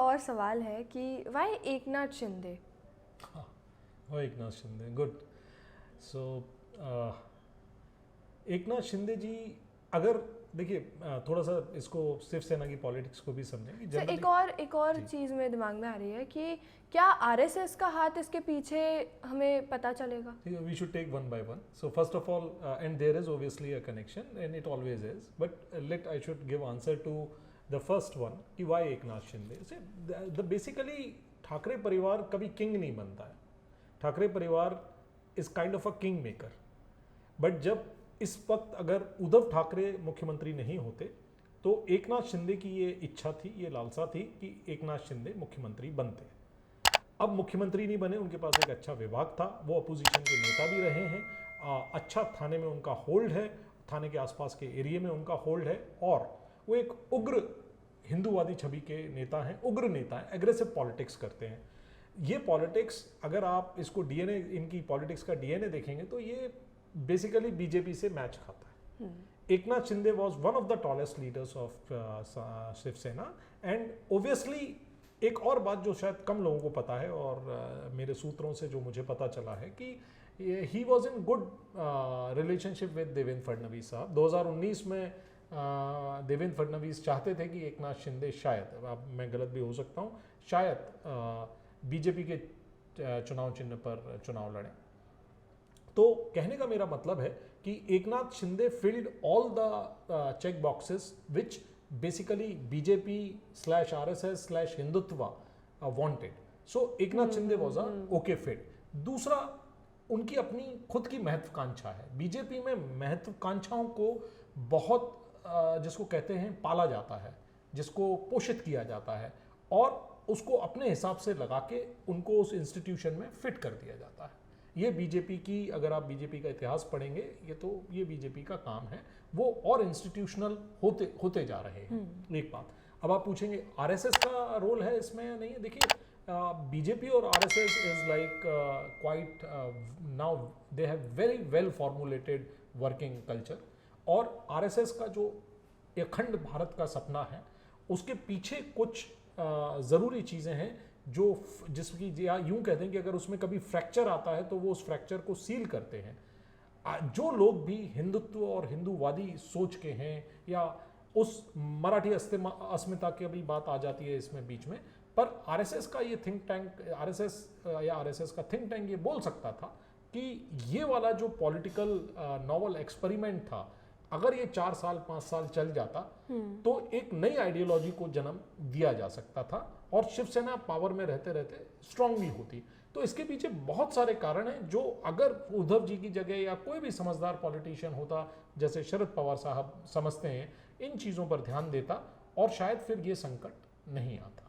और सवाल है कि वाई एकनाथ शिंदे? वो एकनाथ शिंदे, गुड। सो एकनाथ शिंदे जी, अगर देखिए थोड़ा सा इसको शिवसेना की पॉलिटिक्स को भी समझें कि एक और चीज़ मेरे दिमाग में आ रही है कि क्या आरएसएस का हाथ इसके पीछे हमें पता चलेगा? We should take one by one. So first of all, and there is obviously a connection, and it always is. But I should give answer to the first one कि why Eknath Shinde. The basically Thackeray परिवार कभी king नहीं बनता है. ठाकरे परिवार is kind of a king maker. But जब इस वक्त अगर उद्धव ठाकरे मुख्यमंत्री नहीं होते तो एकनाथ शिंदे की ये इच्छा थी, ये लालसा थी कि एकनाथ शिंदे मुख्यमंत्री बनते. अब मुख्यमंत्री नहीं बने, उनके पास एक अच्छा विभाग था, वो अपोजिशन के नेता भी रहे हैं, अच्छा थाने में उनका होल्ड है, थाने के आसपास के एरिया में उनका होल्ड है, और वो एक उग्र हिंदूवादी छवि के नेता हैं, उग्र नेता हैं, एग्रेसिव पॉलिटिक्स करते हैं. ये पॉलिटिक्स अगर आप इसको डीएनए, इनकी पॉलिटिक्स का डीएनए देखेंगे तो ये बेसिकली बीजेपी से मैच खाता है. Eknath Shinde was one of the tallest leaders of Shiv Sena. And obviously एक और बात जो शायद कम लोगों को पता है और मेरे सूत्रों से जो मुझे पता चला है कि he was in good relationship with Devendra Fadnavis साहब. 2019 में देवेंद्र फडणवीस चाहते थे कि एकनाथ शिंदे शायद, अब मैं गलत भी हो सकता हूँ, शायद बीजेपी के चुनाव चिन्ह पर चुनाव लड़ें. तो कहने का मेरा मतलब है कि Eknath Shinde filled all the check boxes which basically BJP / RSS / Hindutva wanted. So Eknath Shinde was a okay fit. दूसरा, उनकी अपनी खुद की महत्वाकांक्षा है. बीजेपी में महत्वाकांक्षाओं को बहुत जिसको कहते हैं पाला जाता है, जिसको पोषित किया जाता है, और उसको अपने हिसाब से लगा के उनको उस इंस्टीट्यूशन में फिट कर दिया जाता है. ये बीजेपी की, अगर आप बीजेपी का इतिहास पढ़ेंगे ये बीजेपी का काम है. वो और इंस्टीट्यूशनल होते जा रहे हैं. एक बात. अब आप पूछेंगे आरएसएस का रोल है इसमें या नहीं है. देखिए बीजेपी और RSS is like quite now they have very well formulated working culture. और आरएसएस का जो अखंड भारत का सपना है, उसके पीछे कुछ ज़रूरी चीज़ें हैं जो जिसकी यूं कहते हैं कि अगर उसमें कभी फ्रैक्चर आता है तो वो उस फ्रैक्चर को सील करते हैं. जो लोग भी हिंदुत्व और हिंदूवादी सोच के हैं, या उस मराठी अस्मिता की अभी बात आ जाती है इसमें बीच में, पर आरएसएस का ये थिंक टैंक, आरएसएस का थिंक टैंक ये बोल सकता था कि ये वाला जो पॉलिटिकल नॉवल एक्सपेरिमेंट था, अगर ये 4 साल 5 साल चल जाता तो एक नई आइडियोलॉजी को जन्म दिया जा सकता था और शिवसेना पावर में रहते रहते स्ट्रांग भी होती. तो इसके पीछे बहुत सारे कारण हैं जो अगर उद्धव जी की जगह या कोई भी समझदार पॉलिटिशियन होता, जैसे शरद पवार साहब समझते हैं, इन चीज़ों पर ध्यान देता, और शायद फिर ये संकट नहीं आता.